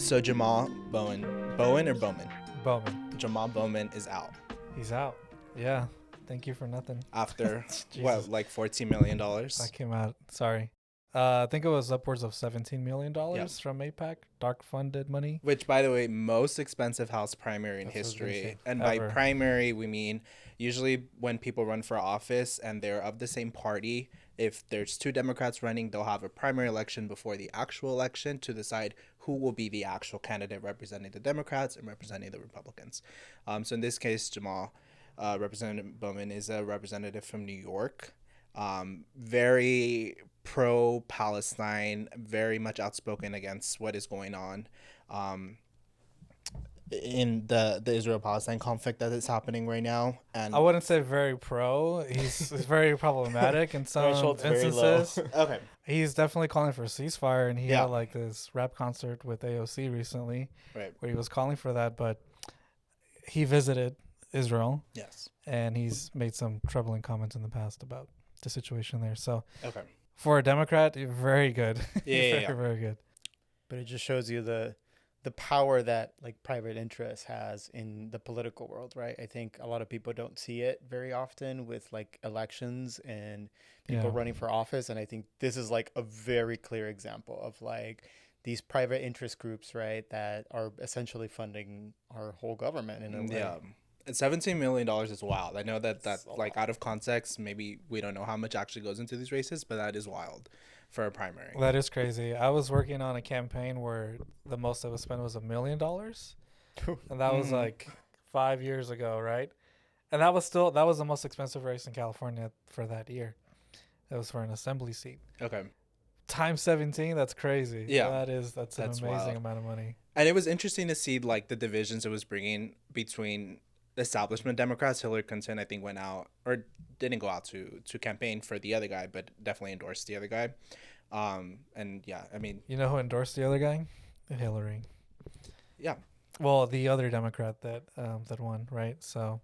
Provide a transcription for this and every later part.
So Jamal Bowen or Bowman? Bowman. Jamal Bowman is out He's out. Yeah. Thank you for nothing. after Jesus. like $14 million? That came out. Sorry. I think it was upwards of $17 million from APAC, dark funded money. Which, by the way, most expensive House primary in That's what I was gonna history. say. And by Ever. primary, we mean usually when people run for office and they're of the same party. If there's two Democrats running, they'll have a primary election before the actual election to decide who will be the actual candidate representing the Democrats and representing the Republicans. So in this case, Jamal, Representative Bowman, is a representative from New York. Very pro-Palestine, very much outspoken against what is going on in the Israel-Palestine conflict that is happening right now. And I wouldn't say very pro. He's very problematic in some Threshold's very low. instances. okay, He's definitely calling for a ceasefire, and he Yeah. had like this rap concert with AOC recently right, where he was calling for that, but he visited Israel yes, and he's made some troubling comments in the past about the situation there. So okay, for a Democrat, you're very good. Yeah. Very good. But it just shows you the power that like private interest has in the political world, right? I think a lot of people don't see it very often with like elections and people Yeah. running for office. And I think this is like a very clear example of like these private interest groups, right, that are essentially funding our whole government in a way. yeah. And $17 million is wild. I know that It's a like out of context, maybe we don't know how much actually goes into these races, but that is wild for a primary. That is crazy. I was working on a campaign where the most that was spent was $1 million. And that was Mhm. like 5 years ago, right? And that was the most expensive race in California for that year. It was for an assembly seat. Okay. Times 17, that's crazy. Yeah. That's an That's amazing wild. amount of money. And it was interesting to see like the divisions it was bringing between establishment Democrats. Hillary Clinton, I think, went out or didn't go out to campaign for the other guy, but definitely endorsed the other guy. And yeah, I mean, You know who endorsed the other guy? Hillary. yeah, Well, the other Democrat that won, right? So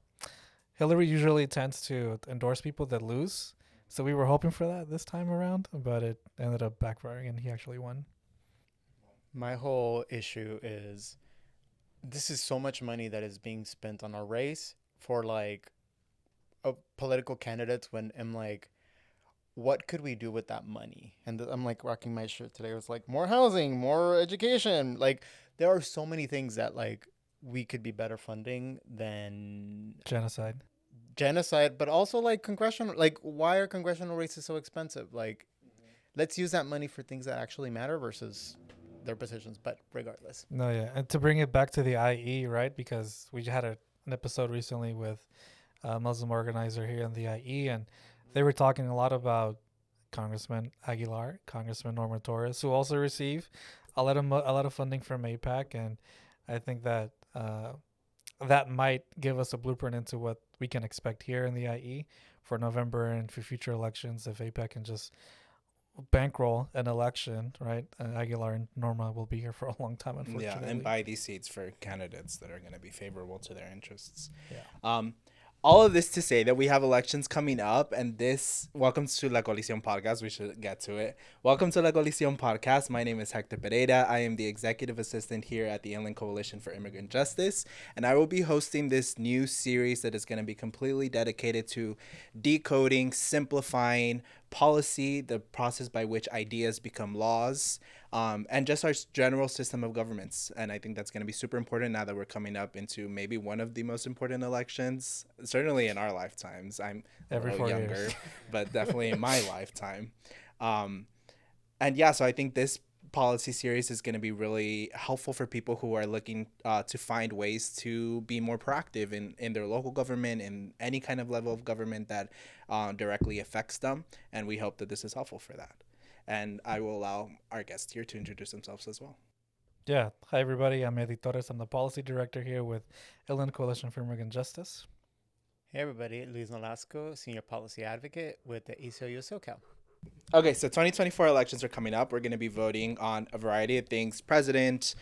Hillary usually tends to endorse people that lose. So we were hoping for that this time around, but it ended up backfiring and he actually won. My whole issue is this is so much money that is being spent on a race for like political candidates when I'm like, what could we do with that money? And I'm like rocking my shirt today. It was like more housing, more education. Like there are so many things that like we could be better funding than Genocide. but also like congressional, like why are congressional races so expensive? Like let's use that money for things that actually matter versus their positions. But regardless. No, yeah. And to bring it back to the IE, right? Because we had an episode recently with a Muslim organizer here in the IE, and they were talking a lot about Congressman Aguilar, Congressman Norma Torres, who also receive a lot of funding from APAC, and I think that that might give us a blueprint into what we can expect here in the IE for November and for future elections if APAC can just bankroll an election, right? Aguilar and Norma will be here for a long time, unfortunately. yeah, and buy these seats for candidates that are going to be favorable to their interests. Yeah. All of this to say that we have elections coming up, and welcome to La Coalición Podcast. We should get to it. Welcome to La Coalición Podcast. My name is Hector Pereira. I am the executive assistant here at the Inland Coalition for Immigrant Justice, and I will be hosting this new series that is going to be completely dedicated to decoding, simplifying policy, the process by which ideas become laws, and just our general system of governments. And I think that's going to be super important now that we're coming up into maybe one of the most important elections, certainly in our lifetimes. I'm Every a 4 little younger, years. but definitely in my lifetime. And yeah, so I think this policy series is going to be really helpful for people who are looking to find ways to be more proactive in their local government and any kind of level of government that directly affects them. And we hope that this is helpful for that. And I will allow our guests here to introduce themselves as well. Yeah. Hi, everybody. I'm Eddie Torres. I'm the policy director here with Inland Coalition for Immigrant Justice. Hey everybody, Luis Nolasco, Senior Policy Advocate with the ACIJ SoCal. Okay, so 2024 elections are coming up. We're going to be voting on a variety of things: president,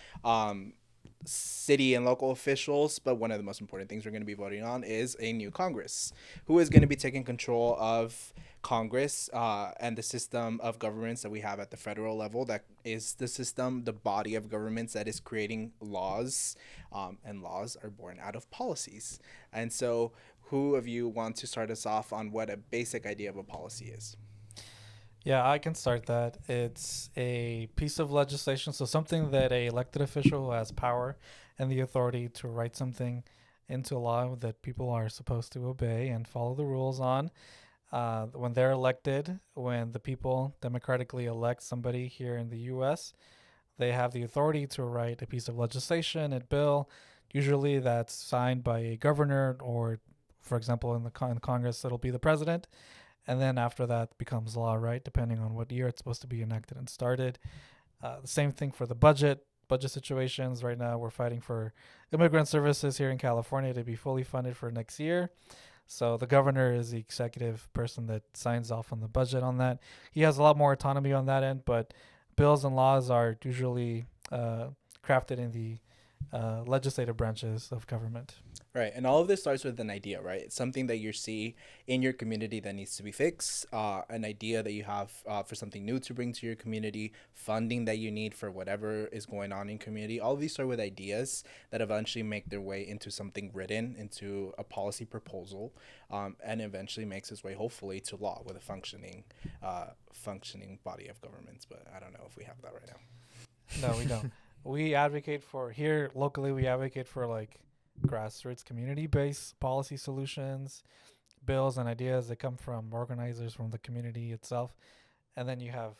city and local officials, but one of the most important things we're going to be voting on is a new Congress, who is going to be taking control of Congress and the system of governments that we have at the federal level. That is the system, the body of governments that is creating laws, and laws are born out of policies. And so, who of you want to start us off on what a basic idea of a policy is? Yeah, I can start that. It's a piece of legislation, so something that a elected official who has power and the authority to write something into law that people are supposed to obey and follow the rules on. When they're elected, when the people democratically elect somebody here in the U.S., they have the authority to write a piece of legislation, a bill. Usually that's signed by a governor or, for example, in Congress, it'll be the president. And then after that becomes law, right? Depending on what year it's supposed to be enacted and started. The same thing for the budget situations. Right now we're fighting for immigrant services here in California to be fully funded for next year. So the governor is the executive person that signs off on the budget on that. He has a lot more autonomy on that end, but bills and laws are usually crafted in the legislative branches of government. Right. And all of this starts with an idea, right? It's something that you see in your community that needs to be fixed, an idea that you have for something new to bring to your community, funding that you need for whatever is going on in community. All of these start with ideas that eventually make their way into something written, into a policy proposal, and eventually makes its way, hopefully, to law with a functioning body of governments. But I don't know if we have that right now. No, we don't. We advocate for, here locally, we advocate for like grassroots community-based policy solutions, bills and ideas that come from organizers from the community itself. And then you have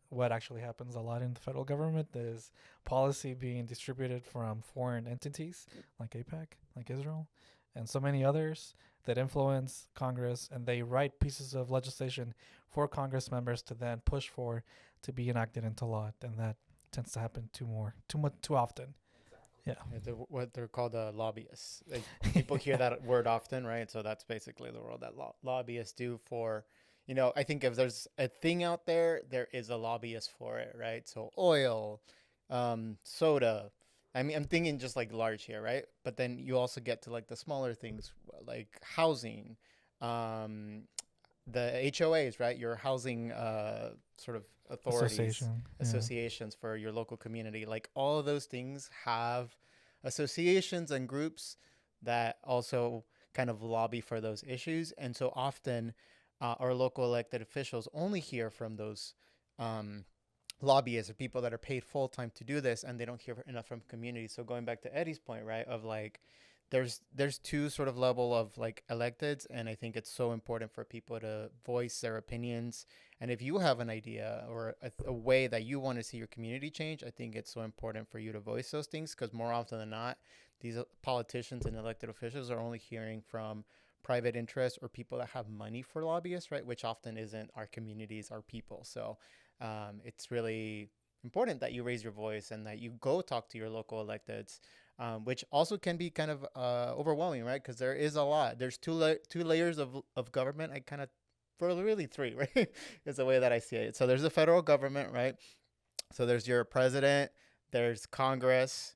what actually happens a lot in the federal government is policy being distributed from foreign entities like APEC, like Israel, and so many others that influence Congress, and they write pieces of legislation for Congress members to then push for to be enacted into law. And that tends to happen too often. Yeah. What they're called lobbyists. Like, people hear that word often, right? So that's basically the role that lobbyists do for, I think if there's a thing out there, there is a lobbyist for it, right? So oil, soda. I mean, I'm thinking just like large here, right? But then you also get to like the smaller things like housing, the HOAs, right? Your housing sort of authorities, associations for your local community. Like all of those things have associations and groups that also kind of lobby for those issues. And so often our local elected officials only hear from those lobbyists or people that are paid full time to do this, and they don't hear enough from community. So going back to Eddie's point, right, of like, there's two sort of level of like electeds, and I think it's so important for people to voice their opinions. And if you have an idea or a way that you want to see your community change, I think it's so important for you to voice those things, because more often than not, these politicians and elected officials are only hearing from private interests or people that have money for lobbyists, right, which often isn't our communities, our people. So it's really important that you raise your voice and that you go talk to your local electeds. Which also can be kind of overwhelming, right? Because there is a lot. There's two layers of government. I kind of, for really three, right? Is the way that I see it. So there's the federal government, right? So there's your president, there's Congress,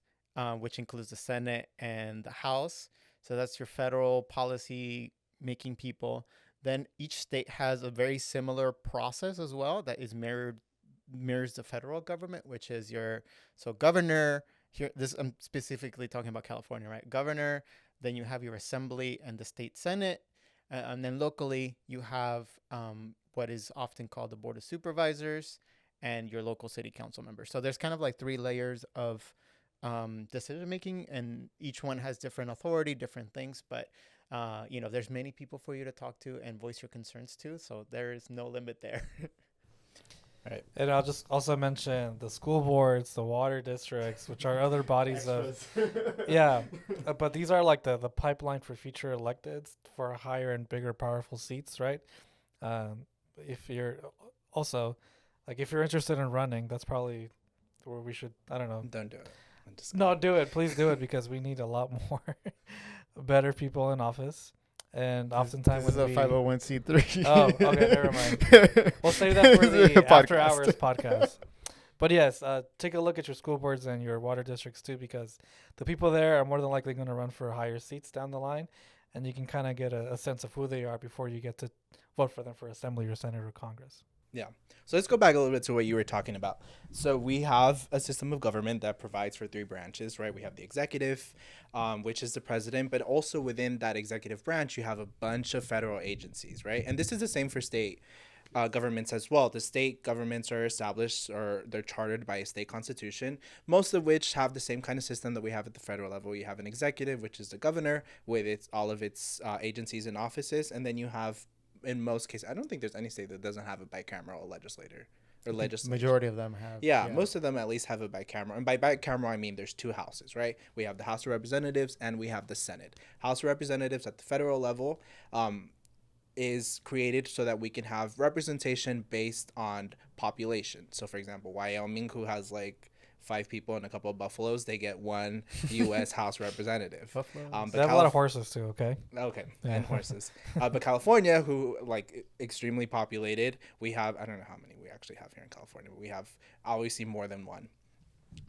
which includes the Senate and the House. So that's your federal policy making people. Then each state has a very similar process as well that is mirrors the federal government, which is so governor. Here, I'm specifically talking about California, right? Governor, then you have your assembly and the state senate, and then locally you have what is often called the board of supervisors and your local city council members. So there's kind of like three layers of decision making, and each one has different authority, different things. But there's many people for you to talk to and voice your concerns to. So there is no limit there. Right. And I'll just also mention the school boards, the water districts, which are other bodies of, but these are like the pipeline for future electeds for higher and bigger, powerful seats, right? If you're also, like, if you're interested in running, that's probably where we should, I don't know. Don't do it. No, do it. Please do it, because we need a lot more better people in office. And oftentimes this is a 501c3. Oh, okay, never mind. We'll save that for the after hours podcast. But yes, take a look at your school boards and your water districts too, because the people there are more than likely going to run for higher seats down the line, and you can kind of get a sense of who they are before you get to vote for them for assembly or senate or Congress. Yeah. So let's go back a little bit to what you were talking about. So we have a system of government that provides for three branches, right? We have the executive, which is the president, but also within that executive branch, you have a bunch of federal agencies, right? And this is the same for state governments as well. The state governments are established or they're chartered by a state constitution, most of which have the same kind of system that we have at the federal level. You have an executive, which is the governor with all of its agencies and offices, and then you have, in most cases, I don't think there's any state that doesn't have a bicameral legislator or legislature. Majority of them have. Yeah, most of them at least have a bicameral. And by bicameral, I mean there's two houses, right? We have the House of Representatives and we have the Senate. House of Representatives at the federal level is created so that we can have representation based on population. So, for example, Wyoming, who has like 5 people and a couple of buffaloes, they get one U.S. House representative. They have a lot of horses too. Okay. Okay, and horses. But California, who like extremely populated, we have, I don't know how many we actually have here in California, but we have obviously more than one.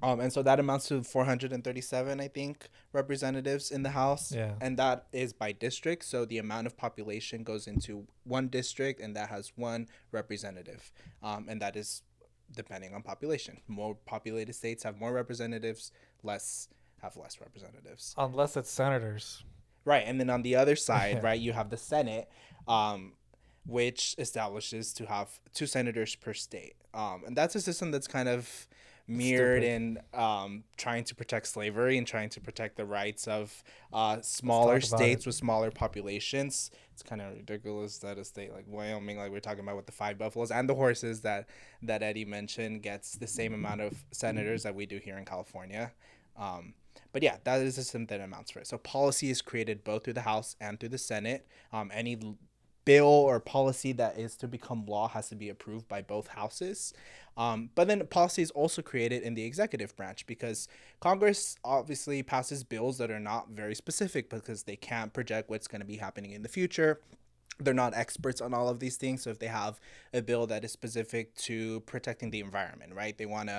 And so that amounts to 437, I think, representatives in the House. Yeah. And that is by district. So the amount of population goes into one district, and that has one representative. And that is depending on population. More populated states have more representatives, less have less representatives. Unless it's senators. Right. And then on the other side, right, you have the Senate, which establishes to have 2 senators per state. And that's a system that's kind of mirrored in trying to protect slavery and trying to protect the rights of smaller states with smaller populations. It's kind of ridiculous that a state like Wyoming, like we're talking about with the 5 buffaloes and the horses that Eddie mentioned, gets the same amount of senators that we do here in California. But yeah, that is a system that amounts for it. So policy is created both through the House and through the Senate. Any bill or policy that is to become law has to be approved by both houses. But then policy is also created in the executive branch because Congress obviously passes bills that are not very specific because they can't project what's going to be happening in the future. They're not experts on all of these things. So if they have a bill that is specific to protecting the environment, right? They want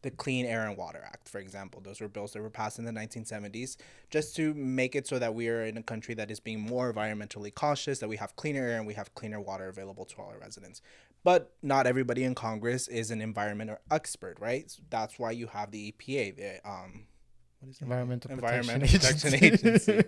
the Clean Air and Water Act, for example. Those were bills that were passed in the 1970s just to make it so that we are in a country that is being more environmentally cautious, that we have cleaner air and we have cleaner water available to all our residents. But not everybody in Congress is an environmental expert, right? So that's why you have the EPA, the what is it? Environmental Protection Agency.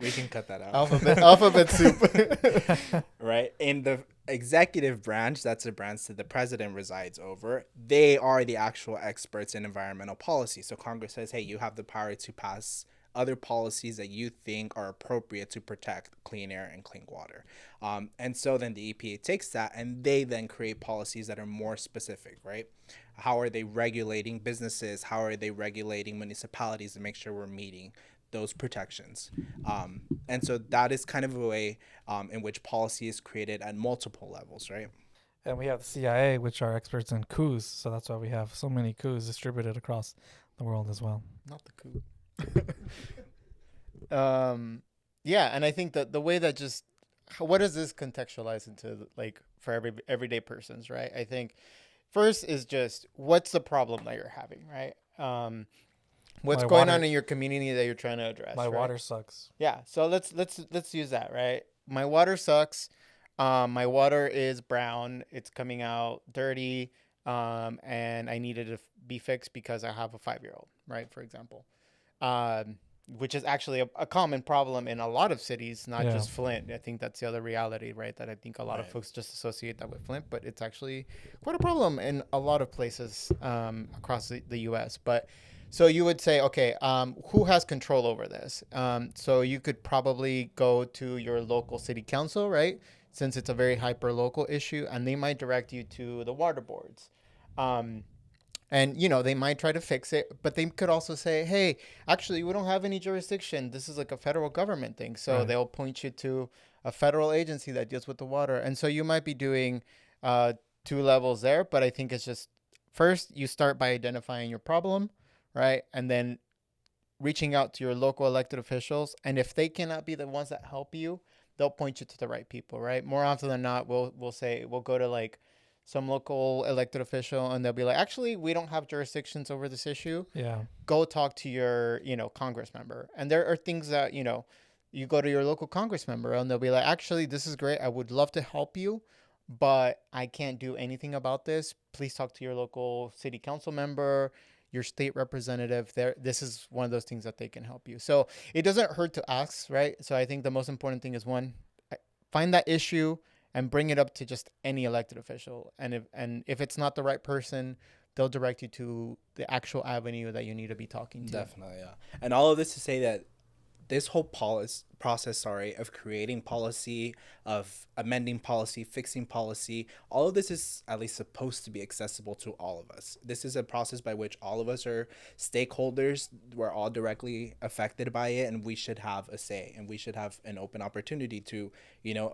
We can cut that out. Alphabet soup. Right. In the executive branch, that's the branch that the president resides over. They are the actual experts in environmental policy. So Congress says, hey, you have the power to pass other policies that you think are appropriate to protect clean air and clean water. And so then the EPA takes that and they then create policies that are more specific, right? How are they regulating businesses? How are they regulating municipalities to make sure we're meeting those protections? And so that is kind of a way in which policy is created at multiple levels, right? And we have the CIA, which are experts in coups. So that's why we have so many coups distributed across the world as well. Not the coup. Yeah, and I think that the way that just what does this contextualize into, like, for everyday persons, right? I think first is just what's the problem that you're having, right? What's going on in your community that you're trying to address? My right? water sucks. Yeah, so let's use that, right? My water sucks. My water is brown. It's coming out dirty, and I need it to be fixed because I have a 5-year-old, right? For example. Which is actually a common problem in a lot of cities, not just Flint. I think that's the other reality, right? That I think a lot of folks just associate that with Flint, but it's actually quite a problem in a lot of places across the U.S. But so you would say, okay, who has control over this? So you could probably go to your local city council, right? Since it's a very hyper-local issue, and they might direct you to the water boards. And, they might try to fix it, but they could also say, hey, actually, we don't have any jurisdiction. This is like a federal government thing. So they'll point you to a federal agency that deals with the water. And so you might be doing 2 levels there. But I think it's just first you start by identifying your problem, right? And then reaching out to your local elected officials. And if they cannot be the ones that help you, they'll point you to the right people, right? More often than not, we'll say we'll go to like some local elected official, and they'll be like, actually, we don't have jurisdictions over this issue. Yeah. Go talk to your, Congress member. And there are things that, you go to your local Congress member and they'll be like, actually, this is great. I would love to help you, but I can't do anything about this. Please talk to your local city council member, your state representative. There, this is one of those things that they can help you. So it doesn't hurt to ask, right? So I think the most important thing is, one, find that issue and bring it up to just any elected official. And if it's not the right person, they'll direct you to the actual avenue that you need to be talking to. Definitely, yeah. And all of this to say that this whole process of creating policy, of amending policy, fixing policy, all of this is at least supposed to be accessible to all of us. This is a process by which all of us are stakeholders. We're all directly affected by it, and we should have a say, and we should have an open opportunity to,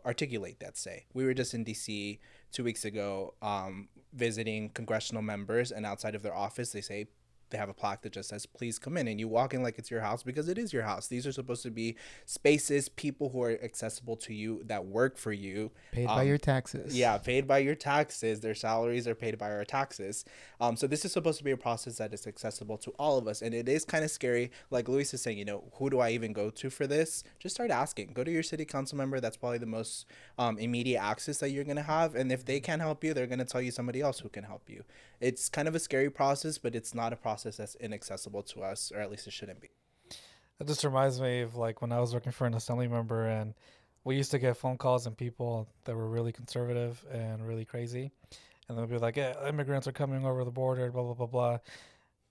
articulate that say. We were just in DC 2 weeks ago, visiting congressional members, and outside of their office, they have a plaque that just says, please come in, and you walk in like it's your house, because it is your house. These are supposed to be spaces, people who are accessible to you, that work for you. Paid by your taxes. Yeah, paid by your taxes. Their salaries are paid by our taxes. So this is supposed to be a process that is accessible to all of us. And it is kind of scary. Like Luis is saying, who do I even go to for this? Just start asking. Go to your city council member. That's probably the most immediate access that you're going to have. And if they can't help you, they're going to tell you somebody else who can help you. It's kind of a scary process, but it's not a process that's inaccessible to us, or at least it shouldn't be. It just reminds me of like when I was working for an assembly member, and we used to get phone calls and people that were really conservative and really crazy. And they'll be like, yeah, immigrants are coming over the border, blah, blah, blah, blah.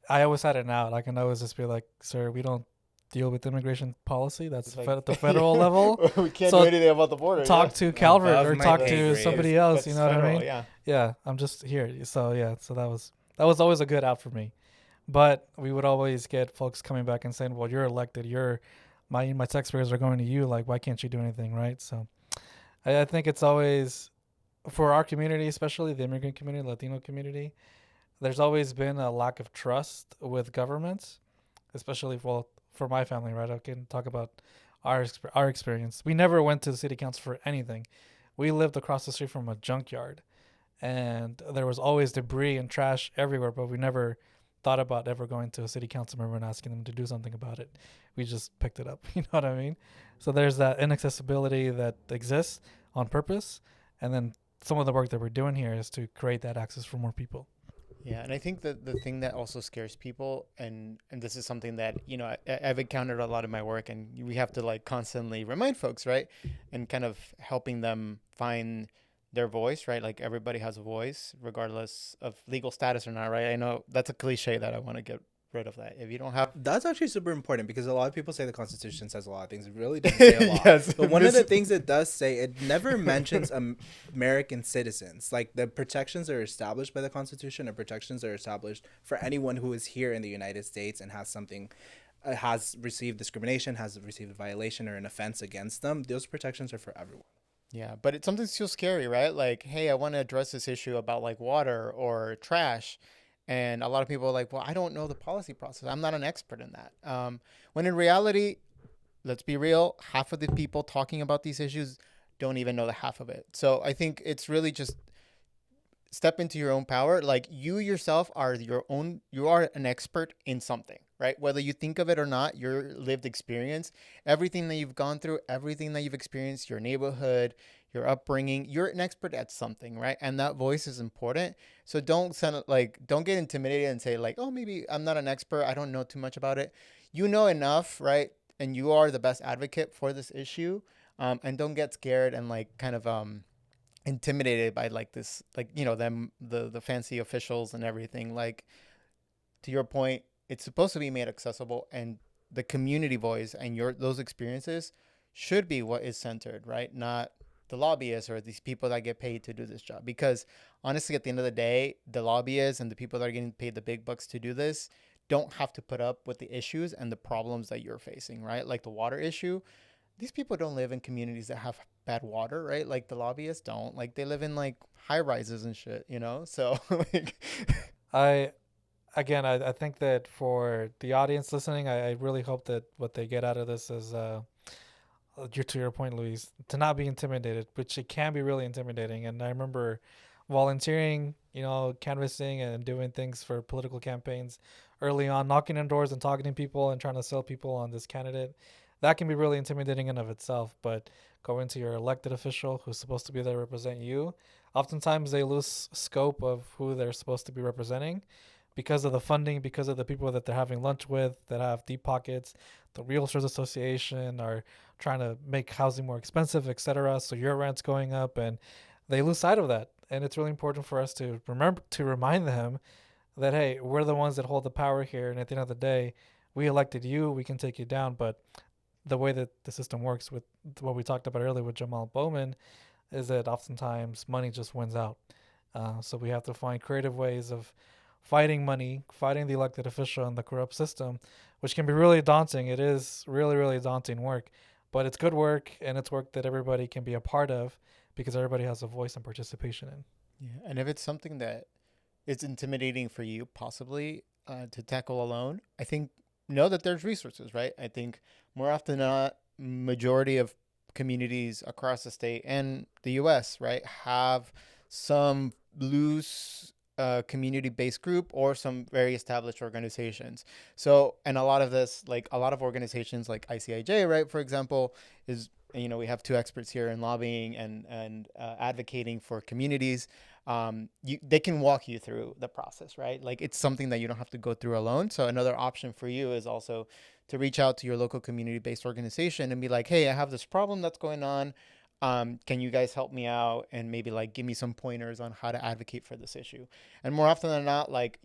I always had it out. I can always just be like, sir, we don't deal with immigration policy. That's like, at the federal level. We can't do anything about the border. Talk to Calvert Above or my talk pay to grade. somebody else. That's You know federal, what I mean? Yeah. Yeah, I'm just here. So that was always a good out for me. But we would always get folks coming back and saying, well, you're elected. My taxpayers are going to you. Like, why can't you do anything, right? So I think it's always, for our community, especially the immigrant community, Latino community, there's always been a lack of trust with governments, especially for my family, right? I can talk about our experience. We never went to the city council for anything. We lived across the street from a junkyard, and there was always debris and trash everywhere, but we never thought about ever going to a city council member and asking them to do something about it. We just picked it up. You know what I mean? So there's that inaccessibility that exists on purpose. And then some of the work that we're doing here is to create that access for more people. Yeah, and I think that the thing that also scares people, and this is something that, I've encountered a lot in my work, and we have to like constantly remind folks, right? And kind of helping them find their voice, right? Like everybody has a voice regardless of legal status or not, right? I know that's a cliche that I want to get rid of that. If you don't have... That's actually super important, because a lot of people say the Constitution says a lot of things. It really doesn't say a lot. Yes. But one of the things it does say, it never mentions American citizens. Like, the protections that are established by the Constitution are protections that are established for anyone who is here in the United States and has received discrimination, has received a violation or an offense against them. Those protections are for everyone. Yeah, but it's something still scary, right? Like, hey, I want to address this issue about like water or trash. And a lot of people are like, well, I don't know the policy process. I'm not an expert in that. When in reality, let's be real, half of the people talking about these issues don't even know the half of it. So I think it's really just step into your own power. Like, you yourself are you are an expert in something, right? Whether you think of it or not, your lived experience, everything that you've gone through, everything that you've experienced, your neighborhood, your upbringing, you're an expert at something, right? And that voice is important. So don't get intimidated and say like, oh, maybe I'm not an expert, I don't know too much about it. You know enough, right? And you are the best advocate for this issue. And don't get scared and like kind of intimidated by like this, like, the fancy officials and everything. Like, to your point, it's supposed to be made accessible, and the community voice and those experiences should be what is centered, right? Not the lobbyists or these people that get paid to do this job. Because honestly, at the end of the day, the lobbyists and the people that are getting paid the big bucks to do this don't have to put up with the issues and the problems that you're facing, right? Like the water issue. These people don't live in communities that have bad water, right? Like the lobbyists don't. Like, they live in like high rises and shit, So like, I think that for the audience listening, I really hope that what they get out of this is, to your point, Luis, to not be intimidated, which it can be really intimidating. And I remember volunteering, canvassing and doing things for political campaigns early on, knocking on doors and talking to people and trying to sell people on this candidate, that can be really intimidating in of itself. But going to your elected official who's supposed to be there to represent you, oftentimes they lose scope of who they're supposed to be representing because of the funding, because of the people that they're having lunch with that have deep pockets. The Realtors Association are trying to make housing more expensive, etc. So your rent's going up, and they lose sight of that. And it's really important for us to remind them that, hey, we're the ones that hold the power here, and at the end of the day, we elected you. We can take you down, but the way that the system works with what we talked about earlier with Jamal Bowman is that oftentimes money just wins out. So we have to find creative ways of fighting money, fighting the elected official and the corrupt system, which can be really daunting. It is really, really daunting work, but it's good work, and it's work that everybody can be a part of because everybody has a voice and participation in. Yeah, and if it's something that is intimidating for you, possibly to tackle alone, I think know that there's resources, right? I think more often than not, majority of communities across the state and the U.S., right, have some loose community-based group or some very established organizations. So, and a lot of this, like a lot of organizations like ICIJ, right, for example, is, we have two experts here in lobbying and advocating for communities. They can walk you through the process, right? Like it's something that you don't have to go through alone. So another option for you is also to reach out to your local community-based organization and be like, hey, I have this problem that's going on. Can you guys help me out and maybe like give me some pointers on how to advocate for this issue? And more often than not, like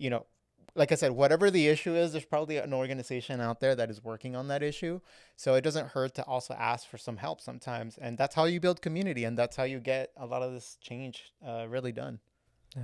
I said, whatever the issue is, there's probably an organization out there that is working on that issue. So it doesn't hurt to also ask for some help sometimes. And that's how you build community. And that's how you get a lot of this change really done. Yeah.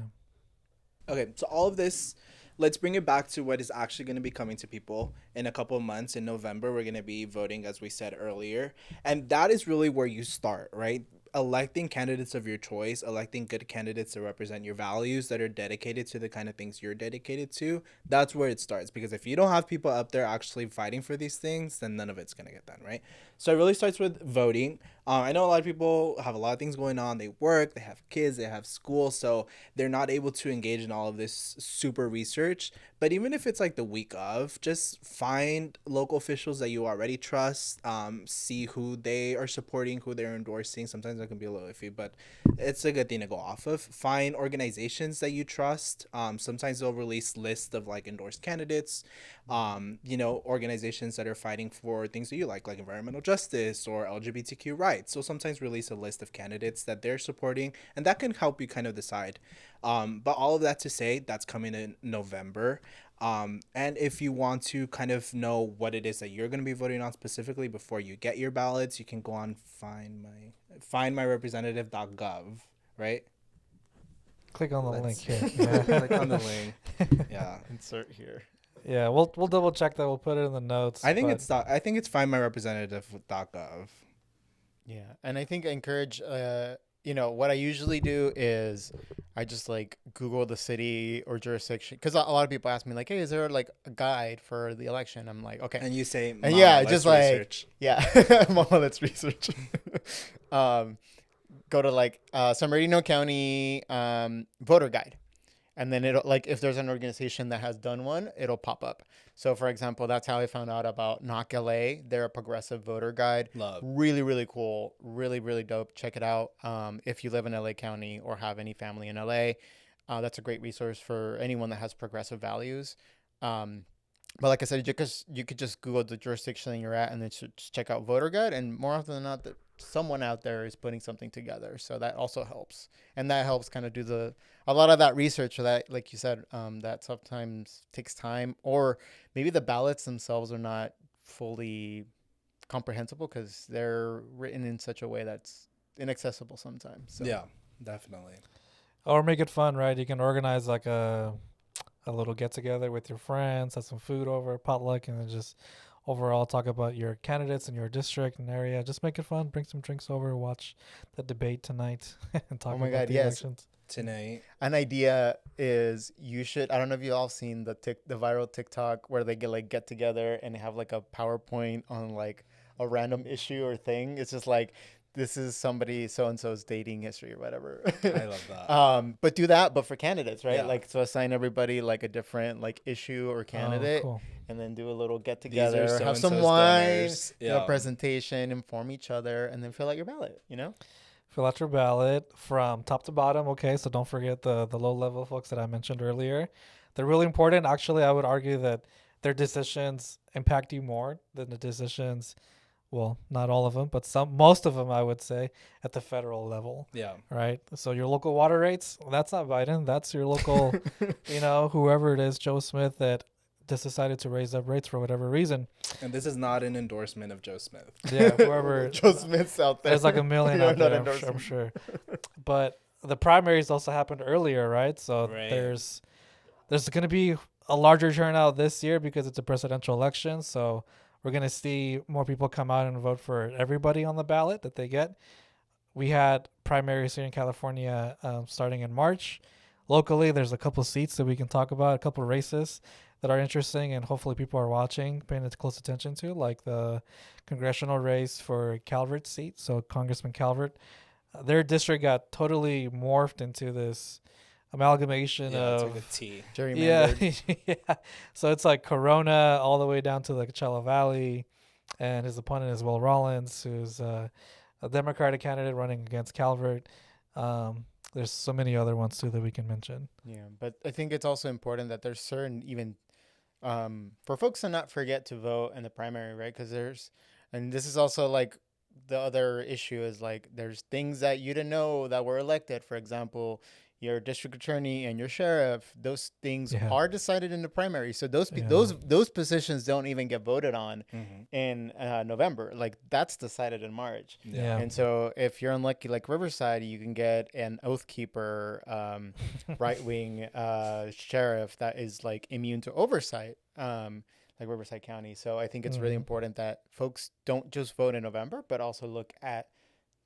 Okay, so all of this, let's bring it back to what is actually going to be coming to people in a couple of months. In November, we're going to be voting, as we said earlier. And that is really where you start, right? Electing candidates of your choice, electing good candidates to represent your values that are dedicated to the kind of things you're dedicated to. That's where it starts. Because if you don't have people up there actually fighting for these things, then none of it's going to get done, right? So it really starts with voting. I know a lot of people have a lot of things going on. They work, they have kids, they have school. So they're not able to engage in all of this super research. But even if it's like the week of, just find local officials that you already trust, see who they are supporting, who they're endorsing. Sometimes that can be a little iffy, but it's a good thing to go off of. Find organizations that you trust. Sometimes they'll release lists of like endorsed candidates, organizations that are fighting for things that you like environmental justice or LGBTQ rights. So sometimes release a list of candidates that they're supporting, and that can help you kind of decide. But all of that to say, that's coming in November. And if you want to kind of know what it is that you're going to be voting on specifically before you get your ballots, you can go on findmyrepresentative.gov, right? Click on the link here. Yeah. Click on the link. Yeah. Insert here. Yeah, we'll double check that. We'll put it in the notes. I think it's findmyrepresentative.gov. Yeah, and I think I encourage. What I usually do is I just like Google the city or jurisdiction, because a lot of people ask me like, hey, is there like a guide for the election? I'm like, okay. And you say, and yeah, just like research. Yeah, Mama, let's research. Go to like San Bernardino County voter guide. And then it'll, like, if there's an organization that has done one, it'll pop up. So, for example, that's how I found out about Knock LA. They're a progressive voter guide. Love. Really, really cool. Really, really dope. Check it out. If you live in LA County or have any family in LA, that's a great resource for anyone that has progressive values. But like I said, you could just Google the jurisdiction you're at and then just check out voter guide. And more often than not, that someone out there is putting something together. So that also helps. And that helps kind of do a lot of that research that, like you said, that sometimes takes time, or maybe the ballots themselves are not fully comprehensible because they're written in such a way that's inaccessible sometimes. So. Yeah, definitely. Or make it fun, right? You can organize like a little get together with your friends, have some food over, potluck, and then just overall talk about your candidates in your district and area. Just make it fun. Bring some drinks over, watch the debate tonight, and talk about the elections. Tonight. An idea is you should, I don't know if you all seen the viral TikTok where they get together and have like a PowerPoint on like a random issue or thing. It's just like this is somebody so and so's dating history or whatever. I love that. But do that, but for candidates, right? Yeah. Like, so assign everybody like a different like issue or candidate, cool. and then do a little get These are together, have so-and-so's some wine, donors. do a presentation, inform each other, and then fill out your ballot. You know. Fill out your ballot from top to bottom. Okay, so don't forget the low level folks that I mentioned earlier. They're really important. Actually, I would argue that their decisions impact you more than the decisions. Well, not all of them, but most of them, I would say, at the federal level. Yeah. Right. So your local water rates, that's not Biden. That's your local, whoever it is, Joe Smith, that just decided to raise up rates for whatever reason. And this is not an endorsement of Joe Smith. Yeah, whoever. Joe Smith's out there. There's like a million We are out not there, endorsing. I'm sure. But the primaries also happened earlier, right? So Right. there's going to be a larger turnout this year because it's a presidential election. So we're going to see more people come out and vote for everybody on the ballot that they get. We had primaries here in California starting in March. Locally, there's a couple seats that we can talk about, a couple races that are interesting and hopefully people are watching, paying close attention to, like the congressional race for Calvert's seat. So Congressman Calvert, their district got totally morphed into this amalgamation Yeah, of... it's like a T. Gerrymandered. Yeah. So it's like Corona all the way down to the Coachella Valley. And his opponent is Will Rollins, who's a Democratic candidate running against Calvert. There's so many other ones, too, that we can mention. Yeah, but I think it's also important that there's certain even for folks to not forget to vote in the primary, right? Because and this is also like the other issue is like there's things that you didn't know that were elected. For example, your district attorney and your sheriff, those things are decided in the primary. So those positions don't even get voted on in November. Like that's decided in March. Yeah. And so if you're unlucky, like Riverside, you can get an oath keeper, right wing sheriff that is like immune to oversight, like Riverside County. So I think it's really important that folks don't just vote in November, but also look at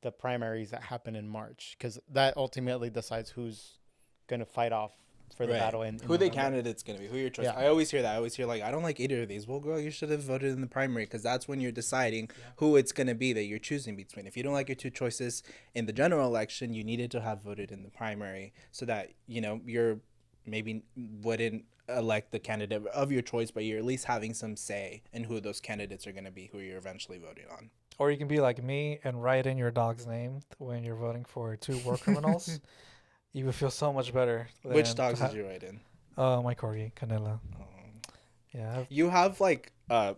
the primaries that happen in March, because that ultimately decides who's going to fight off for the battle. In who the candidate's going to be, who your choice. Yeah. I always hear that. I always hear like, I don't like either of these. Well, girl, you should have voted in the primary, because that's when you're deciding who it's going to be that you're choosing between. If you don't like your two choices in the general election, you needed to have voted in the primary so that, you're maybe wouldn't elect the candidate of your choice, but you're at least having some say in who those candidates are going to be, who you're eventually voting on. Or you can be like me and write in your dog's name when you're voting for 2 war criminals. You would feel so much better. Which dogs did you write in? My corgi, Canela. Yeah. You have like a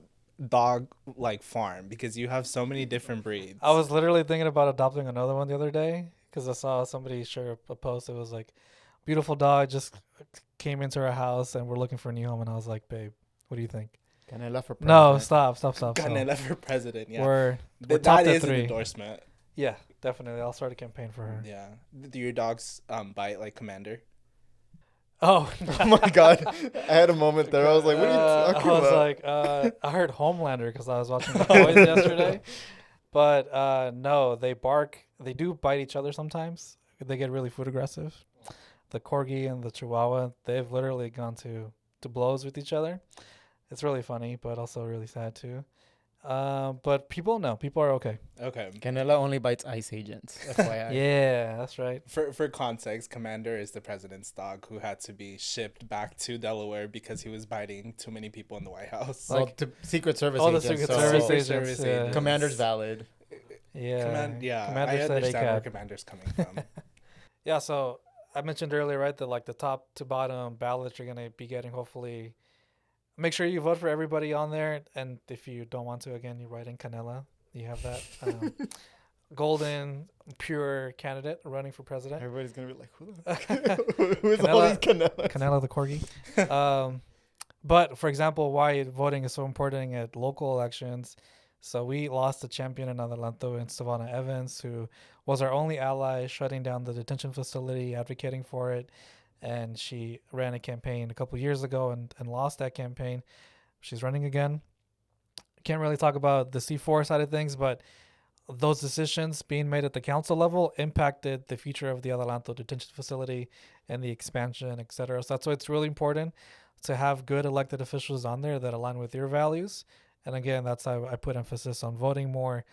dog like farm because you have so many different breeds. I was literally thinking about adopting another one the other day because I saw somebody share a post. It was like, beautiful dog just came into our house and we're looking for a new home. And I was like, babe, what do you think? Canela for president. No, stop. Canela for president. Yeah, We're top that to is 3. an endorsement. Yeah, definitely. I'll start a campaign for her. Yeah, do your dogs bite like Commander? Oh, Oh my God. I had a moment there. I was like, what are you talking I was about? like, I heard Homelander because I was watching The Boys yesterday. But no, they bark. They do bite each other sometimes. They get really food aggressive. The corgi and the chihuahua, they've literally gone to blows with each other. It's really funny, but also really sad too. But people are okay. Okay. Canela only bites ICE agents. FYI. Yeah, that's right. For context, Commander is the president's dog who had to be shipped back to Delaware because he was biting too many people in the White House. Well, to Secret Service All the agents. Secret so Service Secret agents. Service Yeah. agents. Commander's valid. Yeah. Commander I said understand where ACAB. Commander's coming from. Yeah, so I mentioned earlier, right, that like the top to bottom ballots you're going to be getting, hopefully. Make sure you vote for everybody on there. And if you don't want to, again, you write in Canela. You have that golden, pure candidate running for president. Everybody's going to be like, who is all these Canelas? Canela the corgi. But, for example, why voting is so important at local elections. So we lost a champion in Adelanto in Savannah Evans, who was our only ally, shutting down the detention facility, advocating for it. And she ran a campaign a couple years ago and lost that campaign. She's running again. Can't really talk about the C4 side of things, but those decisions being made at the council level impacted the future of the Adelanto detention facility and the expansion, et cetera. So that's why it's really important to have good elected officials on there that align with your values. And again, that's how I put emphasis on voting more.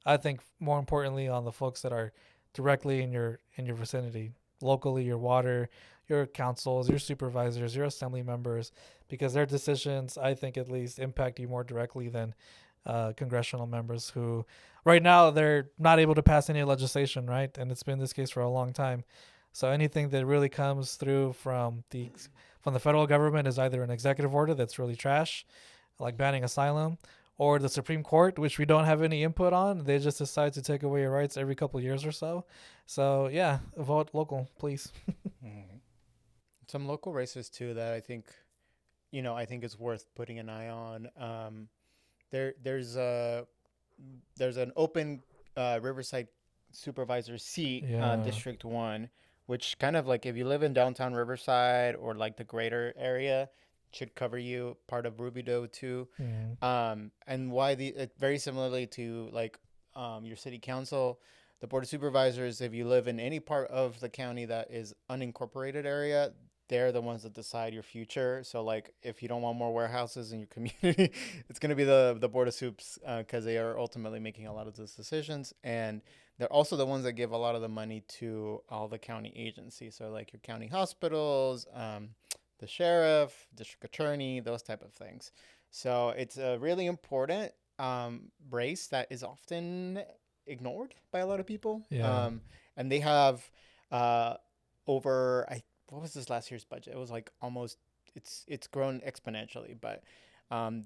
I think more importantly on the folks that are directly in your vicinity, locally, your water, your councils, your supervisors, your assembly members, because their decisions, I think at least, impact you more directly than congressional members who, right now, they're not able to pass any legislation, right? And it's been this case for a long time. So anything that really comes through from the federal government is either an executive order that's really trash, like banning asylum, or the Supreme Court, which we don't have any input on. They just decide to take away your rights every couple of years or so. So yeah, vote local, please. Mhm. Some local races too that I think, I think it's worth putting an eye on. There's an open Riverside supervisor seat, Yeah. District 1, which kind of like if you live in downtown Riverside or like the greater area, should cover you, part of Rubidoux too. And why very similarly to like your city council, the board of supervisors, if you live in any part of the county that is unincorporated area, they're the ones that decide your future. So like if you don't want more warehouses in your community, it's going to be the board of soups, because they are ultimately making a lot of those decisions. And they're also the ones that give a lot of the money to all the county agencies. So like your county hospitals, the sheriff, district attorney, those type of things. So it's a really important race that is often ignored by a lot of people. Yeah. And they have over, what was this last year's budget? It was like almost, it's grown exponentially, but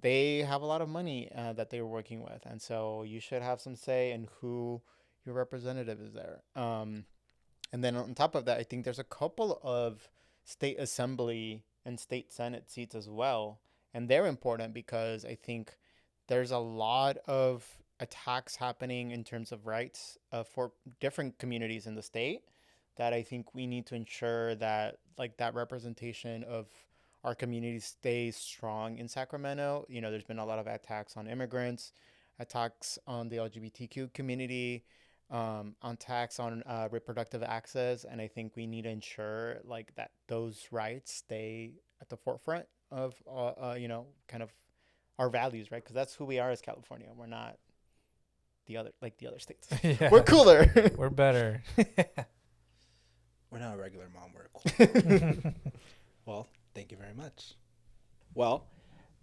they have a lot of money that they were working with. And so you should have some say in who your representative is there. And then on top of that, I think there's a couple of state assembly and state senate seats as well. And they're important because I think there's a lot of attacks happening in terms of rights for different communities in the state, that I think we need to ensure that like that representation of our community stays strong in Sacramento. There's been a lot of attacks on immigrants, attacks on the LGBTQ community, attacks on reproductive access, and I think we need to ensure like that those rights stay at the forefront of kind of our values, right? Because that's who we are as California. We're not the other states. Yeah. We're cooler. We're better. We're not a regular mom. We're cool. Well, thank you very much. Well,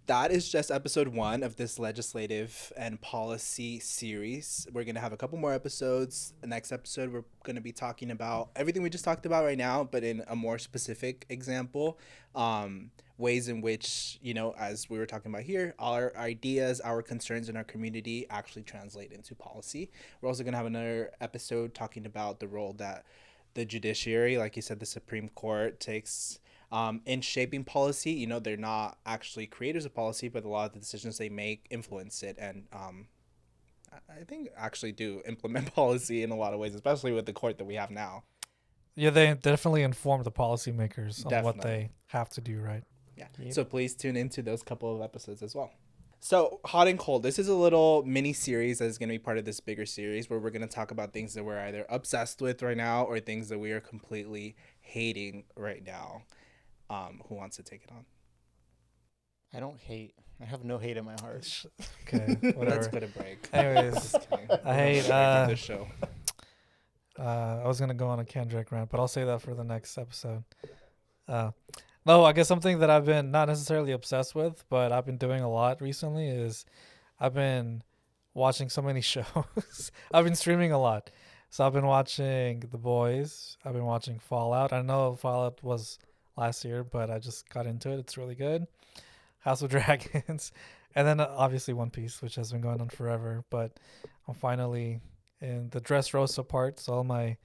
that is just episode 1 of this legislative and policy series. We're going to have a couple more episodes. The next episode, we're going to be talking about everything we just talked about right now, but in a more specific example, ways in which, as we were talking about here, our ideas, our concerns in our community actually translate into policy. We're also going to have another episode talking about the role that the judiciary, like you said, the Supreme Court takes in shaping policy. They're not actually creators of policy, but a lot of the decisions they make influence it, and I think actually do implement policy in a lot of ways, especially with the court that we have now. Yeah, they definitely inform the policymakers on what Definitely. they have to do, right? Yeah. Yep. So please tune into those couple of episodes as well. So hot and cold. This is a little mini series that is going to be part of this bigger series where we're going to talk about things that we're either obsessed with right now or things that we are completely hating right now. Who wants to take it on? I don't hate. I have no hate in my heart. Okay, Let's whatever. put a break. Anyways, Just kidding. I hate, Breaking this show. I was gonna go on a Kendrick rant, but I'll say that for the next episode. No, I guess something that I've been not necessarily obsessed with, but I've been doing a lot recently is I've been watching so many shows. I've been streaming a lot. So I've been watching The Boys. I've been watching Fallout. I know Fallout was last year, but I just got into it. It's really good. House of Dragons. And then obviously One Piece, which has been going on forever. But I'm finally in the Dressrosa part. So all my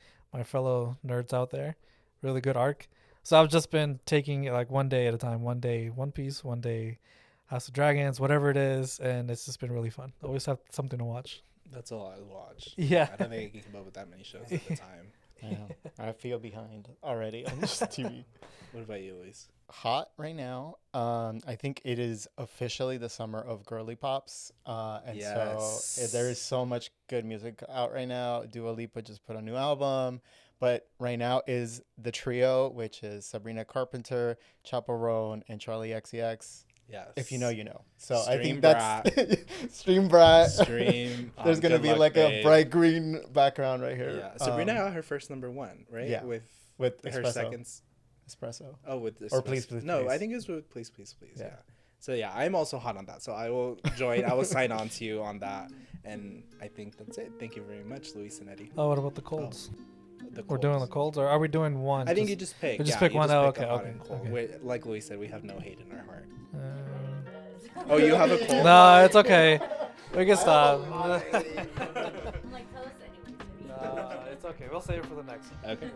fellow nerds out there, really good arc. So I've just been taking it like one day at a time. One day One Piece, one day House of Dragons, whatever it is. And it's just been really fun. Always have something to watch. That's a lot to watch. Yeah. I don't think I can keep up with that many shows at the time. I know. I feel behind already on this TV. What about you, Luis? Hot right now. I think it is officially the summer of girly pops. And Yes. so there is so much good music out right now. Dua Lipa just put a new album. But right now is the trio, which is Sabrina Carpenter, Chaperone, and Charlie XCX. Yes. If you know, you know. So I Stream think that's Stream Brat. Stream. There's gonna Good be luck, like babe. a bright green background right here. Yeah. Sabrina got her first #1, right? Yeah. With her espresso. second. Espresso. Oh, with this. Or please, please, No, please. I think it was with please, please, please. Yeah. Yeah. So yeah, I'm also hot on that. So I will join. I will sign on to you on that. And I think that's it. Thank you very much, Luis and Eddie. Oh, what about the colds? The We're doing the colds, or are we doing one? I think you just pick. you just yeah, pick one. just Oh, pick a okay, hot okay, and cold. okay. Like Luis said, we have no hate in our heart. Uh, Oh, you have a cold? no, it's okay. We can stop. I'm like, tell us anyway. It's okay. We'll save it for the next one. Okay.